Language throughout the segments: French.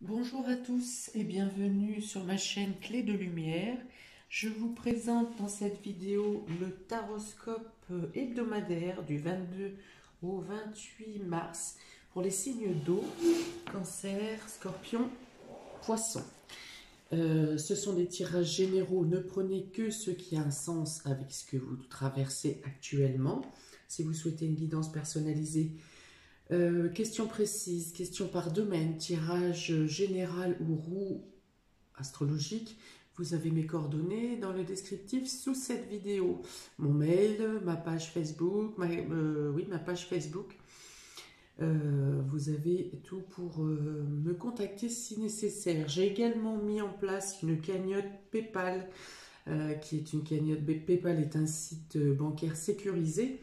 Bonjour à tous et bienvenue sur ma chaîne Clé de Lumière. Je vous présente dans cette vidéo le taroscope hebdomadaire du 22 au 28 mars pour les signes d'eau, Cancer, Scorpion, Poisson. Ce sont des tirages généraux, ne prenez que ce qui a un sens avec ce que vous traversez actuellement. Si vous souhaitez une guidance personnalisée, question précise, question par domaine, tirage général ou roue astrologique, vous avez mes coordonnées dans le descriptif sous cette vidéo. Mon mail, ma page Facebook, ma page Facebook. Vous avez tout pour me contacter si nécessaire. J'ai également mis en place une cagnotte PayPal, qui est une cagnotte. PayPal est un site bancaire sécurisé.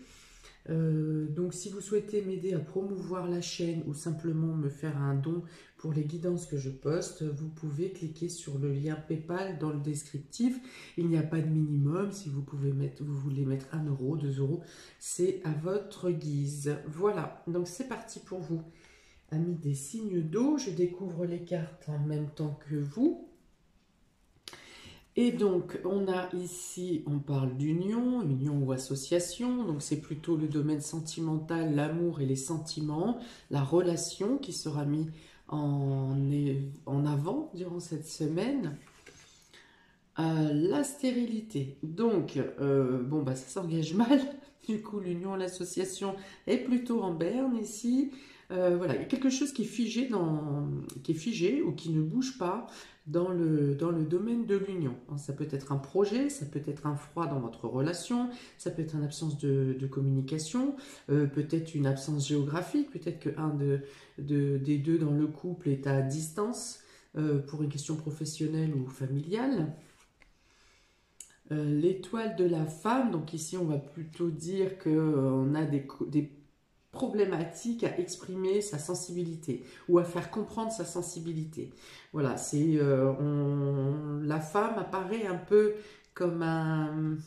Donc si vous souhaitez m'aider à promouvoir la chaîne ou simplement me faire un don pour les guidances que je poste, vous pouvez cliquer sur le lien PayPal dans le descriptif. Il n'y a pas de minimum. Si vous voulez mettre 1 euro, 2 euros, c'est à votre guise. Voilà, donc c'est parti pour vous. Amis des signes d'eau, je découvre les cartes en même temps que vous. Et donc, on a ici, on parle d'union, union ou association, donc c'est plutôt le domaine sentimental, l'amour et les sentiments, la relation qui sera mis en avant durant cette semaine. La stérilité, donc, bon, bah ça s'engage mal, du coup l'union, l'association est plutôt en berne ici. Voilà, il y a quelque chose qui est figé ou qui ne bouge pas dans le domaine de l'union. Ça peut être un projet, ça peut être un froid dans votre relation, ça peut être une absence de communication, peut-être une absence géographique, peut-être qu'un des deux dans le couple est à distance pour une question professionnelle ou familiale. L'étoile de la femme, donc ici on va plutôt dire qu'on a des problématiques à exprimer sa sensibilité ou à faire comprendre sa sensibilité. Voilà, la femme apparaît un peu comme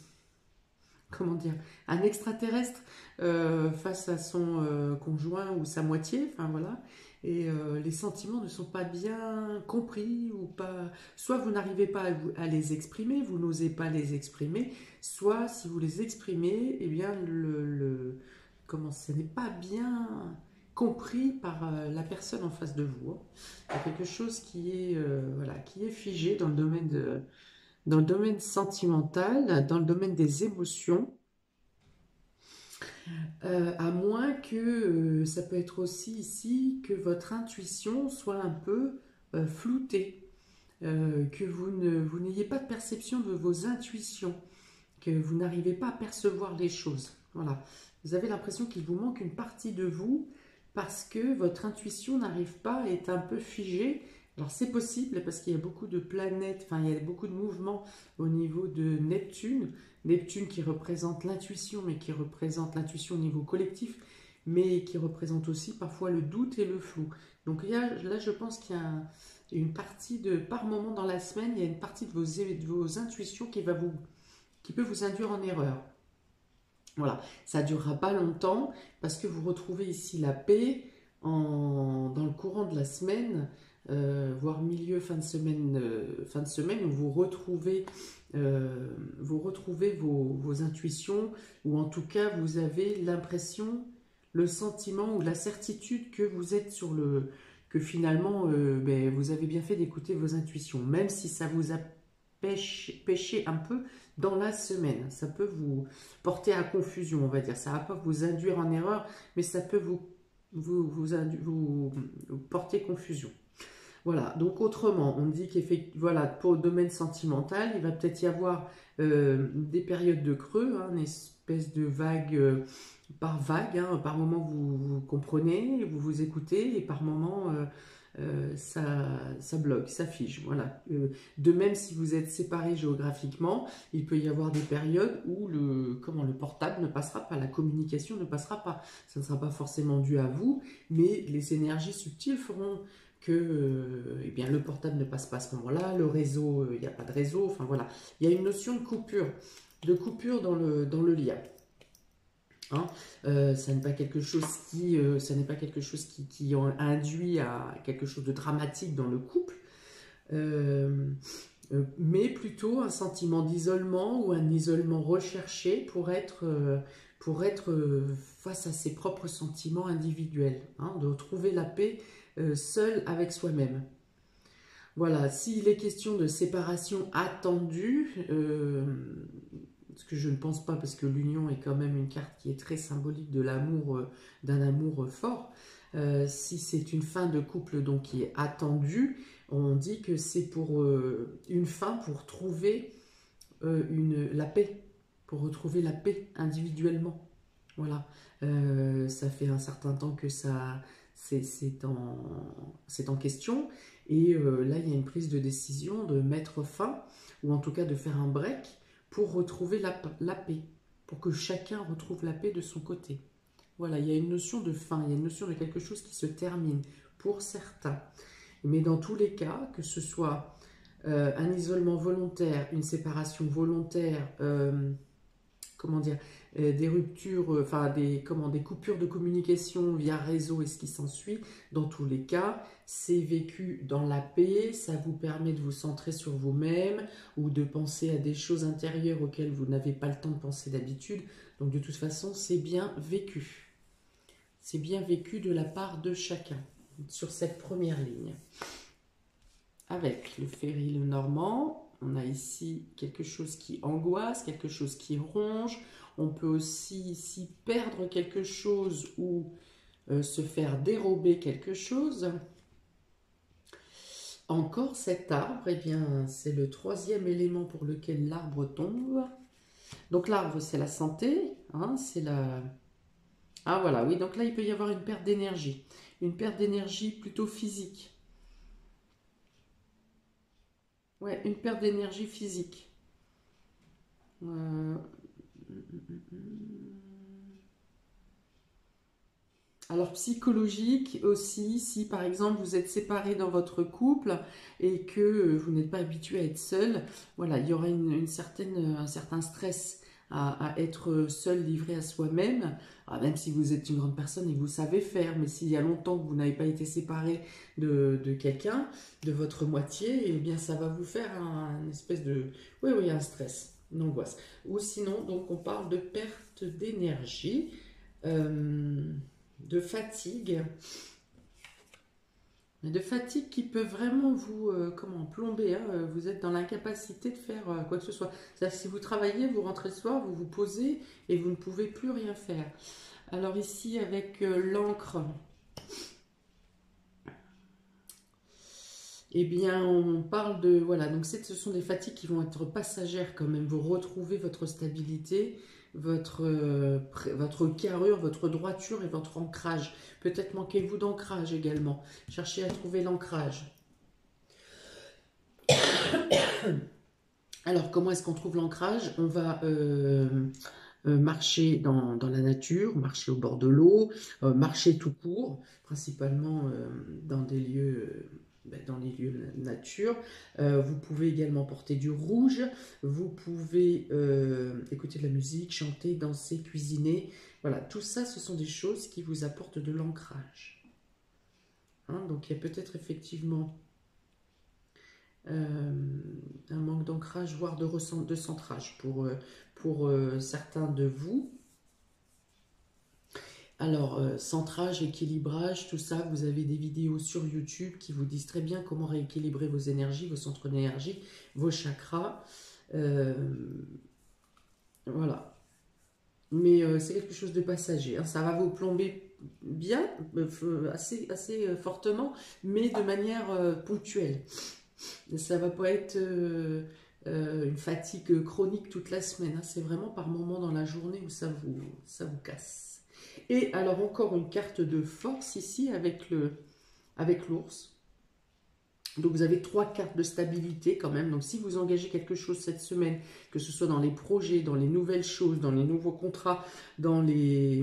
comment dire, un extraterrestre face à son conjoint ou sa moitié, enfin voilà. Et les sentiments ne sont pas bien compris ou pas. Soit vous n'arrivez pas à les exprimer, vous n'osez pas les exprimer, soit si vous les exprimez, eh bien comment ce n'est pas bien compris par la personne en face de vous, hein. Il y a quelque chose qui est voilà, qui est figé dans le domaine sentimental, dans le domaine des émotions. À moins que ça peut être aussi ici que votre intuition soit un peu floutée, que vous n'ayez pas de perception de vos intuitions, que vous n'arrivez pas à percevoir les choses. Voilà. Vous avez l'impression qu'il vous manque une partie de vous parce que votre intuition n'arrive pas à être un peu figée. Alors c'est possible parce qu'il y a beaucoup de planètes, enfin il y a beaucoup de mouvements au niveau de Neptune. Neptune qui représente l'intuition, mais qui représente l'intuition au niveau collectif, mais qui représente aussi parfois le doute et le flou. Donc là je pense qu'il y a une partie par moment dans la semaine, il y a une partie de vos intuitions qui peut vous induire en erreur. Voilà, ça ne durera pas longtemps parce que vous retrouvez ici la paix dans le courant de la semaine, voire milieu, fin de semaine où vous retrouvez vos intuitions, ou en tout cas vous avez l'impression, le sentiment ou la certitude que vous êtes que finalement vous avez bien fait d'écouter vos intuitions, même si ça vous a pêché un peu dans la semaine. Ça peut vous porter à confusion, on va dire. Ça ne va pas vous induire en erreur, mais ça peut vous porter confusion. Voilà, donc autrement, on dit qu'effectivement, voilà, pour le domaine sentimental, il va peut-être y avoir des périodes de creux, hein, une espèce de vague par vague, hein, par moment vous comprenez, vous vous écoutez, et par moment ça bloque, ça fige. Voilà. De même, si vous êtes séparés géographiquement, il peut y avoir des périodes où le portable ne passera pas, la communication ne passera pas. Ça ne sera pas forcément dû à vous, mais les énergies subtiles feront que eh bien, le portable ne passe pas à ce moment-là, le réseau, il n'y a pas de réseau, enfin voilà. Il y a une notion de coupure dans le lien. Hein. Ça n'est pas quelque chose qui induit à quelque chose de dramatique dans le couple, mais plutôt un sentiment d'isolement ou un isolement recherché pour être face à ses propres sentiments individuels, hein, de retrouver la paix seul avec soi-même. Voilà, s'il est question de séparation attendue, ce que je ne pense pas parce que l'union est quand même une carte qui est très symbolique de l'amour, d'un amour fort. Si c'est une fin de couple donc qui est attendue, on dit que c'est pour une fin pour trouver la paix, pour retrouver la paix individuellement. Voilà, ça fait un certain temps que c'est en question et là il y a une prise de décision de mettre fin ou en tout cas de faire un break pour retrouver la paix, pour que chacun retrouve la paix de son côté. Voilà, il y a une notion de fin, il y a une notion de quelque chose qui se termine pour certains. Mais dans tous les cas, que ce soit un isolement volontaire, une séparation volontaire, comment dire, des ruptures, enfin des coupures de communication via réseau et ce qui s'ensuit, dans tous les cas, c'est vécu dans la paix, ça vous permet de vous centrer sur vous-même ou de penser à des choses intérieures auxquelles vous n'avez pas le temps de penser d'habitude. Donc de toute façon, c'est bien vécu. C'est bien vécu de la part de chacun sur cette première ligne. Avec le ferry, le normand, on a ici quelque chose qui angoisse, quelque chose qui ronge. On peut aussi ici perdre quelque chose ou se faire dérober quelque chose. Encore cet arbre, eh bien, c'est le troisième élément pour lequel l'arbre tombe. Donc l'arbre, c'est la santé, hein, c'est la... Ah voilà, oui, donc là, il peut y avoir une perte d'énergie. Une perte d'énergie plutôt physique. Ouais, une perte d'énergie physique. Alors psychologique aussi, si par exemple vous êtes séparés dans votre couple et que vous n'êtes pas habitué à être seul, voilà, il y aura un certain stress à être seul, livré à soi-même, même si vous êtes une grande personne et que vous savez faire, mais s'il y a longtemps que vous n'avez pas été séparé de quelqu'un, de votre moitié, eh bien ça va vous faire un espèce de... Oui, un stress, une angoisse. Ou sinon, donc on parle de perte d'énergie. De fatigue qui peut vraiment vous plomber, hein. Vous êtes dans l'incapacité de faire quoi que ce soit. C'est-à-dire que si vous travaillez, vous rentrez le soir, vous vous posez et vous ne pouvez plus rien faire. Alors ici avec l'encre, eh bien on parle de, voilà, donc ce sont des fatigues qui vont être passagères quand même. Vous retrouvez votre stabilité, votre carrure, votre droiture et votre ancrage. Peut-être manquez-vous d'ancrage également. Cherchez à trouver l'ancrage. Alors, comment est-ce qu'on trouve l'ancrage? On va marcher dans la nature, marcher au bord de l'eau, marcher tout court, principalement dans des lieux... dans les lieux nature. Vous pouvez également porter du rouge, vous pouvez écouter de la musique, chanter, danser, cuisiner. Voilà, tout ça, ce sont des choses qui vous apportent de l'ancrage. Hein, donc, il y a peut-être effectivement un manque d'ancrage, voire de centrage pour certains de vous. Alors, centrage, équilibrage, tout ça, vous avez des vidéos sur YouTube qui vous disent très bien comment rééquilibrer vos énergies, vos centres d'énergie, vos chakras. Voilà. Mais c'est quelque chose de passager, hein. Ça va vous plomber bien, assez fortement, mais de manière ponctuelle. Ça ne va pas être une fatigue chronique toute la semaine, hein. C'est vraiment par moment dans la journée où ça vous casse. Et alors encore une carte de force ici avec l'ours. Donc vous avez 3 cartes de stabilité quand même. Donc si vous engagez quelque chose cette semaine, que ce soit dans les projets, dans les nouvelles choses, dans les nouveaux contrats, dans les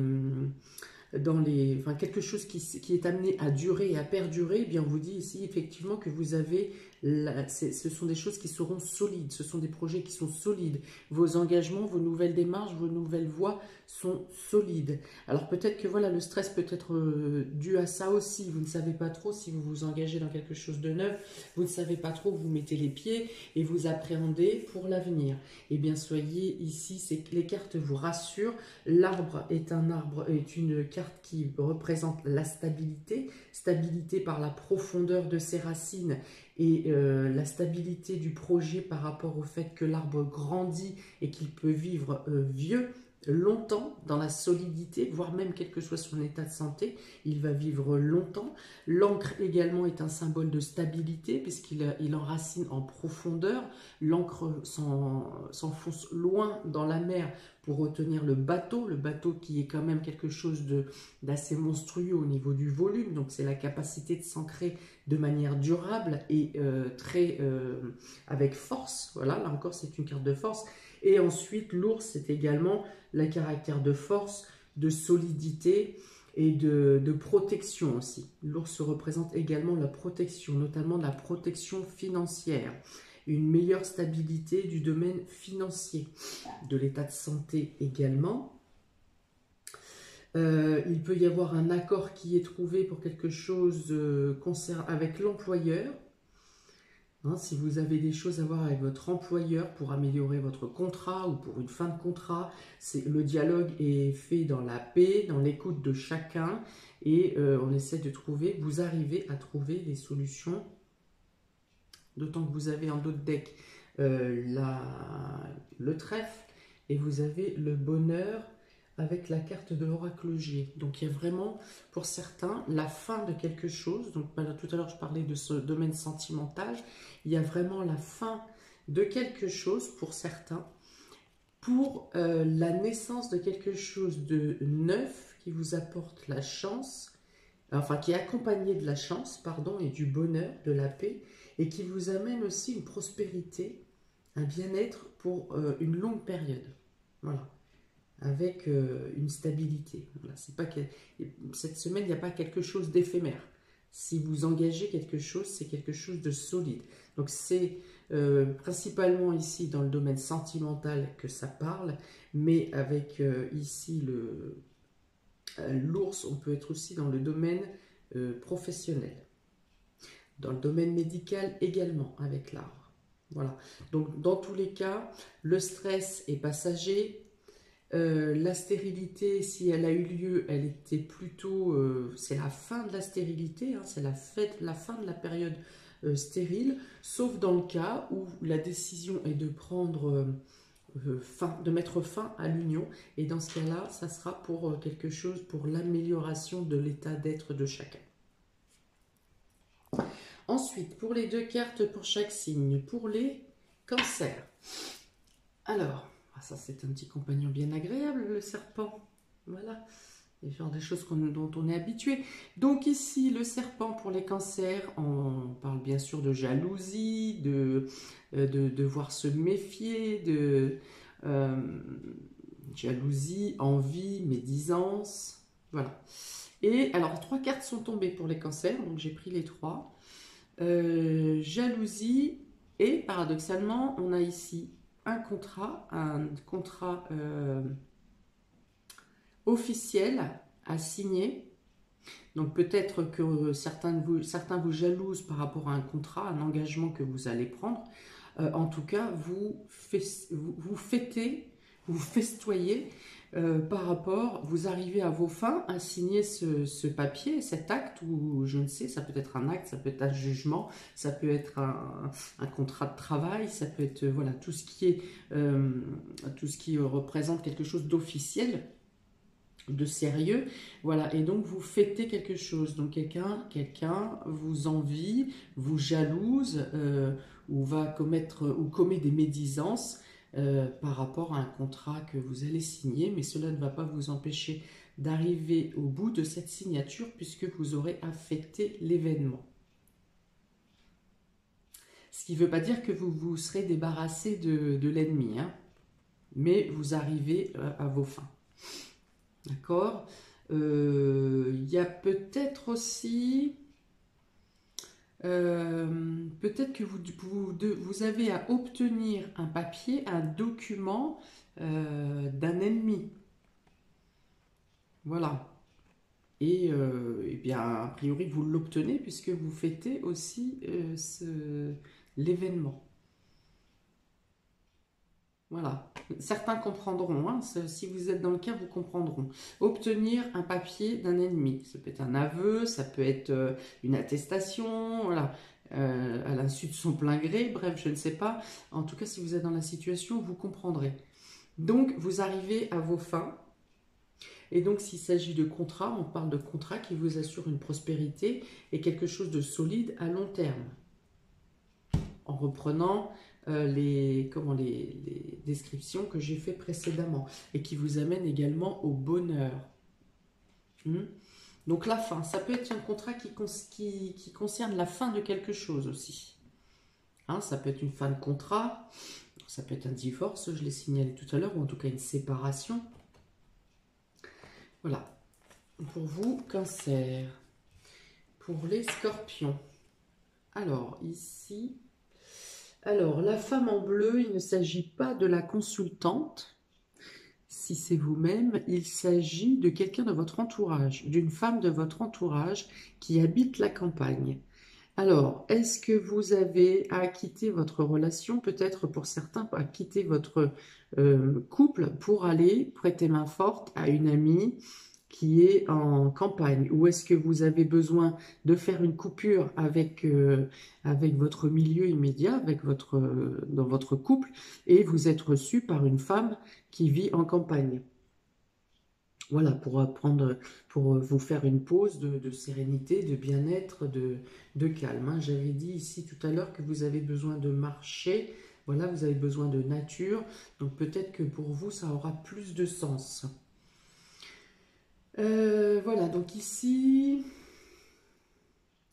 enfin, quelque chose qui est amené à durer et à perdurer, eh bien on vous dit ici effectivement que vous avez, ce sont des choses qui seront solides, ce sont des projets qui sont solides. Vos engagements, vos nouvelles démarches, vos nouvelles voies sont solides. Alors peut-être que voilà, le stress peut être dû à ça aussi. Vous ne savez pas trop si vous vous engagez dans quelque chose de neuf, vous ne savez pas trop où vous mettez les pieds et vous appréhendez pour l'avenir. Eh bien soyez ici, c'est que les cartes vous rassurent. L'arbre est une carte qui représente la stabilité, stabilité par la profondeur de ses racines et la stabilité du projet par rapport au fait que l'arbre grandit et qu'il peut vivre vieux, longtemps dans la solidité, voire même quel que soit son état de santé, il va vivre longtemps. L'encre également est un symbole de stabilité puisqu'il enracine en profondeur. L'encre s'enfonce loin dans la mer pour retenir le bateau qui est quand même quelque chose d'assez monstrueux au niveau du volume, donc c'est la capacité de s'ancrer de manière durable et avec force. Voilà, là encore c'est une carte de force. Et ensuite l'ours, c'est également le caractère de force, de solidité et de protection aussi. L'ours représente également la protection, notamment la protection financière, une meilleure stabilité du domaine financier, de l'état de santé également. Il peut y avoir un accord qui est trouvé pour quelque chose avec l'employeur. Hein, si vous avez des choses à voir avec votre employeur pour améliorer votre contrat ou pour une fin de contrat, le dialogue est fait dans la paix, dans l'écoute de chacun et on essaie de trouver, vous arrivez à trouver des solutions, d'autant que vous avez en dos de deck le trèfle et vous avez le bonheur avec la carte de l'oracle G. Donc il y a vraiment, pour certains, la fin de quelque chose. Donc tout à l'heure, je parlais de ce domaine sentimental. Il y a vraiment la fin de quelque chose pour certains, pour la naissance de quelque chose de neuf qui vous apporte la chance, enfin qui est accompagné de la chance, pardon, et du bonheur, de la paix, et qui vous amène aussi une prospérité, un bien-être pour une longue période. Voilà. Avec une stabilité. Voilà, cette semaine, il n'y a pas quelque chose d'éphémère. Si vous engagez quelque chose, c'est quelque chose de solide. Donc c'est principalement ici dans le domaine sentimental que ça parle, mais avec ici l'ours, on peut être aussi dans le domaine professionnel. Dans le domaine médical également, avec l'arbre. Voilà. Donc dans tous les cas, le stress est passager. La stérilité, si elle a eu lieu, elle était plutôt, c'est la fin de la stérilité, hein, c'est la fin de la période stérile, sauf dans le cas où la décision est de prendre de mettre fin à l'union, et dans ce cas-là, ça sera pour quelque chose, pour l'amélioration de l'état d'être de chacun. Ensuite, pour les deux cartes pour chaque signe, pour les cancers. Alors, ça c'est un petit compagnon bien agréable, le serpent. Voilà, le genre des choses dont on est habitué. Donc ici, le serpent pour les cancers, on parle bien sûr de jalousie, de devoir se méfier, de jalousie, envie, médisance. Voilà. Et alors, 3 cartes sont tombées pour les cancers, donc j'ai pris les 3. Jalousie, et paradoxalement, on a ici un contrat officiel à signer. Donc peut-être que certains vous jalousent par rapport à un contrat, un engagement que vous allez prendre. En tout cas, vous fêtez, vous festoyez par rapport, vous arrivez à vos fins à signer ce papier, cet acte, ou je ne sais, ça peut être un acte, ça peut être un jugement, ça peut être un contrat de travail, ça peut être voilà, tout ce qui représente quelque chose d'officiel, de sérieux, voilà, et donc vous fêtez quelque chose, donc quelqu'un vous envie, vous jalouse, ou commet des médisances par rapport à un contrat que vous allez signer, mais cela ne va pas vous empêcher d'arriver au bout de cette signature puisque vous aurez à fêter l'événement. Ce qui ne veut pas dire que vous vous serez débarrassé de l'ennemi, hein, mais vous arrivez à vos fins. D'accord ? Il y a peut-être aussi, peut-être que vous avez à obtenir un papier, un document d'un ennemi. Voilà. Et bien, a priori, vous l'obtenez puisque vous fêtez aussi l'événement. Voilà. Certains comprendront, hein, si vous êtes dans le cas, vous comprendront. Obtenir un papier d'un ennemi. Ça peut être un aveu, ça peut être une attestation, voilà, à l'insu de son plein gré, bref, je ne sais pas. En tout cas, si vous êtes dans la situation, vous comprendrez. Donc, vous arrivez à vos fins. Et donc, s'il s'agit de contrat, on parle de contrat qui vous assure une prospérité et quelque chose de solide à long terme. En reprenant les descriptions que j'ai fait précédemment et qui vous amènent également au bonheur. Donc la fin, ça peut être un contrat qui concerne la fin de quelque chose aussi. Hein, ça peut être une fin de contrat, ça peut être un divorce, je l'ai signalé tout à l'heure, ou en tout cas une séparation. Voilà. Pour vous, Cancer. Pour les Scorpions. Alors, ici... Alors, la femme en bleu, il ne s'agit pas de la consultante. Si c'est vous-même, il s'agit de quelqu'un de votre entourage, d'une femme de votre entourage qui habite la campagne. Alors, est-ce que vous avez à quitter votre relation, peut-être pour certains, à quitter votre couple pour aller prêter main forte à une amie qui est en campagne, ou est-ce que vous avez besoin de faire une coupure avec, avec votre milieu immédiat, avec dans votre couple, et vous êtes reçu par une femme qui vit en campagne? Voilà, pour vous faire une pause de sérénité, de bien-être, de calme. Hein. J'avais dit ici tout à l'heure que vous avez besoin de marcher, voilà, vous avez besoin de nature, donc peut-être que pour vous, ça aura plus de sens. Voilà, donc ici,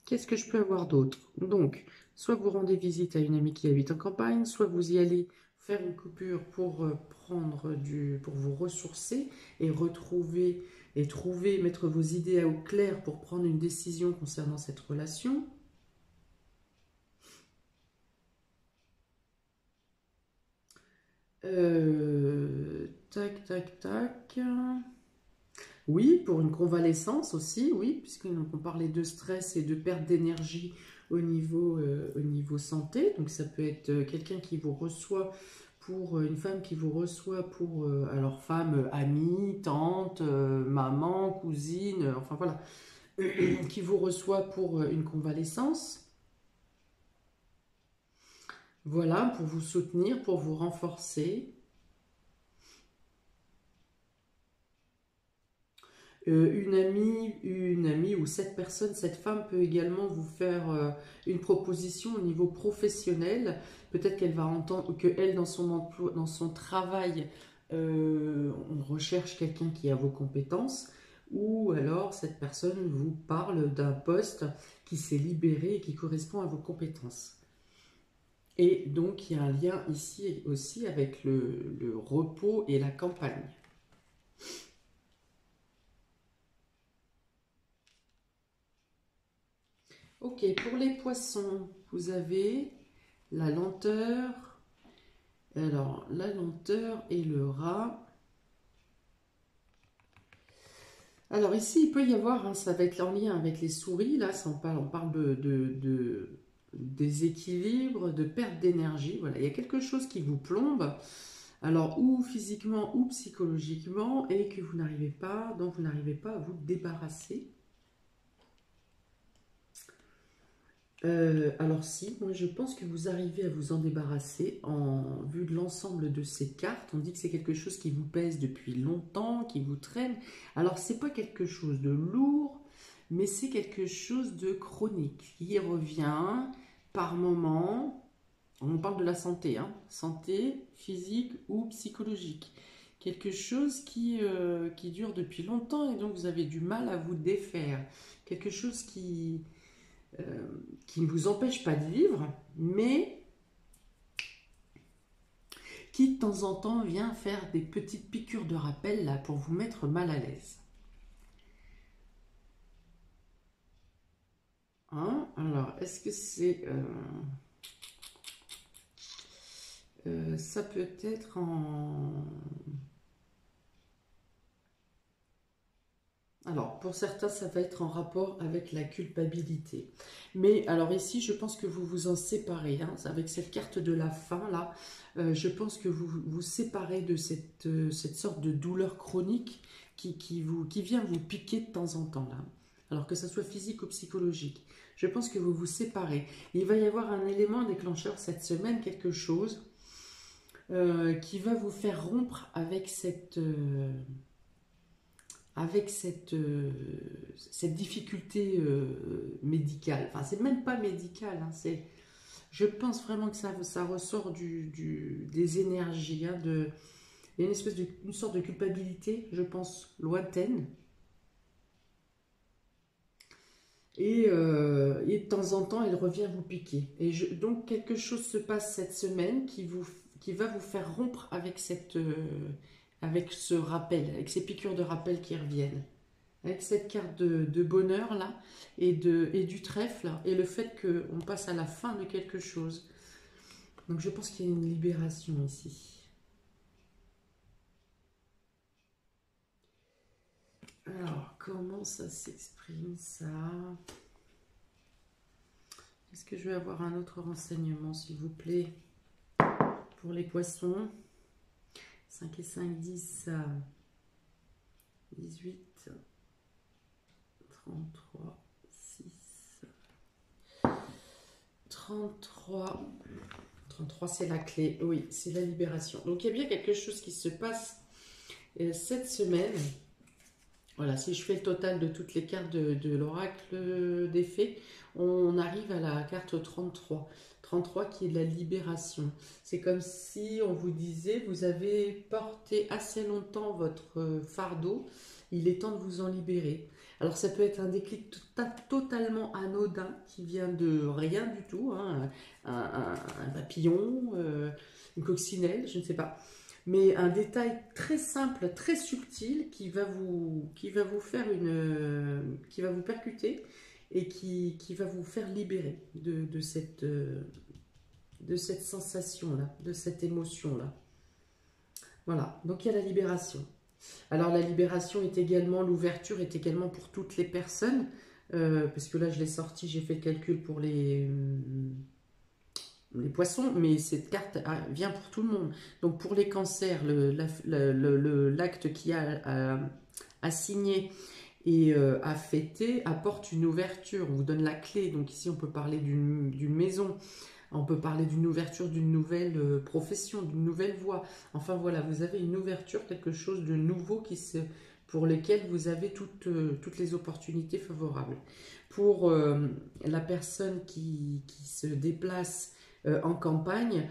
qu'est-ce que je peux avoir d'autre? Donc, soit vous rendez visite à une amie qui habite en campagne, soit vous y allez faire une coupure pour pour vous ressourcer et retrouver et mettre vos idées au clair pour prendre une décision concernant cette relation. Tac, tac, tac. Oui, pour une convalescence aussi, oui, puisqu'on parlait de stress et de perte d'énergie au niveau santé. Donc ça peut être quelqu'un qui vous reçoit pour une femme qui vous reçoit pour, alors femme, amie, tante, maman, cousine, enfin voilà, qui vous reçoit pour une convalescence. Voilà, pour vous soutenir, pour vous renforcer. Une amie ou cette personne, cette femme peut également vous faire une proposition au niveau professionnel. Peut-être qu'elle va entendre que elle, dans son emploi, dans son travail, on recherche quelqu'un qui a vos compétences, ou alors cette personne vous parle d'un poste qui s'est libéré et qui correspond à vos compétences. Et donc il y a un lien ici aussi avec le repos et la campagne. Ok, pour les poissons, vous avez la lenteur. Alors, la lenteur et le rat. Alors ici, il peut y avoir, hein, ça va être en lien avec les souris, là, on parle de déséquilibre, de perte d'énergie. Voilà, il y a quelque chose qui vous plombe, alors ou physiquement ou psychologiquement, et que vous n'arrivez pas, dont vous n'arrivez pas à vous débarrasser. Alors si, moi je pense que vous arrivez à vous en débarrasser en vue de l'ensemble de ces cartes. On dit que c'est quelque chose qui vous pèse depuis longtemps, qui vous traîne. Alors c'est pas quelque chose de lourd, mais c'est quelque chose de chronique qui revient par moment. On parle de la santé, hein, santé physique ou psychologique. Quelque chose qui dure depuis longtemps et donc vous avez du mal à vous défaire. Quelque chose qui ne vous empêche pas de vivre, mais qui de temps en temps vient faire des petites piqûres de rappel là, pour vous mettre mal à l'aise. Hein? Alors, est-ce que c'est... ça peut être en... Alors, pour certains, ça va être en rapport avec la culpabilité. Mais alors ici, je pense que vous vous en séparez. Hein, avec cette carte de la fin, là, je pense que vous vous séparez de cette sorte de douleur chronique qui vient vous piquer de temps en temps, là. Alors que ça soit physique ou psychologique. Je pense que vous vous séparez. Il va y avoir un élément déclencheur cette semaine, quelque chose qui va vous faire rompre avec cette difficulté médicale. Enfin, c'est même pas médical, hein, je pense vraiment que ça ressort des énergies, hein, il y a une sorte de culpabilité, je pense, lointaine. Et de temps en temps, elle revient vous piquer. Donc, quelque chose se passe cette semaine qui va vous faire rompre avec ce rappel, avec ces piqûres de rappel qui reviennent. Avec cette carte de bonheur là, et du trèfle, là, et le fait qu'on passe à la fin de quelque chose. Donc je pense qu'il y a une libération ici. Alors, comment ça s'exprime ça? Est-ce que je vais avoir un autre renseignement, s'il vous plaît, pour les poissons? 5 et 5, 10, 18, 33, 6, 33. 33, c'est la clé. Oui, c'est la libération. Donc, il y a bien quelque chose qui se passe cette semaine. Voilà, si je fais le total de toutes les cartes de l'oracle des fées, on arrive à la carte 33. 33 qui est de la libération. C'est comme si on vous disait, vous avez porté assez longtemps votre fardeau, il est temps de vous en libérer. Alors ça peut être un déclic totalement anodin qui vient de rien du tout, hein, un papillon, une coccinelle, je ne sais pas. Mais un détail très simple, très subtil, qui va vous faire qui va vous percuter et qui va vous faire libérer de cette sensation-là, de cette émotion-là. Voilà, donc il y a la libération. Alors la libération est également, l'ouverture est également pour toutes les personnes, parce que là je l'ai sorti, j'ai fait le calcul pour les poissons, mais cette carte vient pour tout le monde. Donc pour les cancers, l'acte qui a à signer et à fêter apporte une ouverture, on vous donne la clé. Donc ici on peut parler d'une maison, on peut parler d'une ouverture d'une nouvelle profession, d'une nouvelle voie. Enfin voilà, vous avez une ouverture, quelque chose de nouveau pour lesquels vous avez toutes les opportunités favorables. Pour la personne qui se déplace en campagne,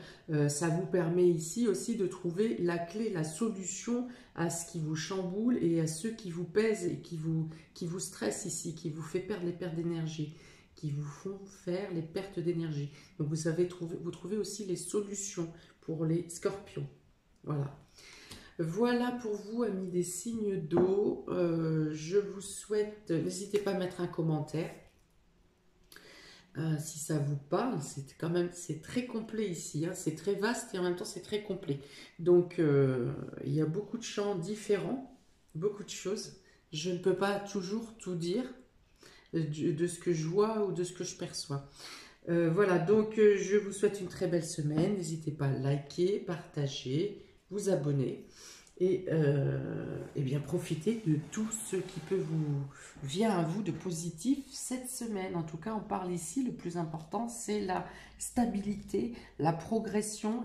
ça vous permet ici aussi de trouver la clé, la solution à ce qui vous chamboule et à ceux qui vous pèsent et qui vous stressent ici, qui vous fait perdre les pertes d'énergie, qui vous font faire les pertes d'énergie. Donc vous trouvez aussi les solutions pour les scorpions. Voilà. Voilà pour vous, amis des signes d'eau. Je vous souhaite, n'hésitez pas à mettre un commentaire. Si ça vous parle, c'est très complet ici, hein, c'est très vaste et en même temps c'est très complet. Donc il y a beaucoup de champs différents, beaucoup de choses. Je ne peux pas toujours tout dire de ce que je vois ou de ce que je perçois. Voilà, donc je vous souhaite une très belle semaine. N'hésitez pas à liker, partager, vous abonner. Et bien profitez de tout ce qui vient à vous de positif cette semaine. En tout cas, on parle ici, le plus important, c'est la stabilité, la progression,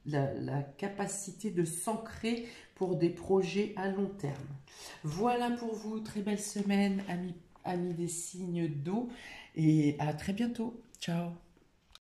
la capacité de s'ancrer pour des projets à long terme. Voilà pour vous, très belle semaine, amis des signes d'eau, et à très bientôt. Ciao.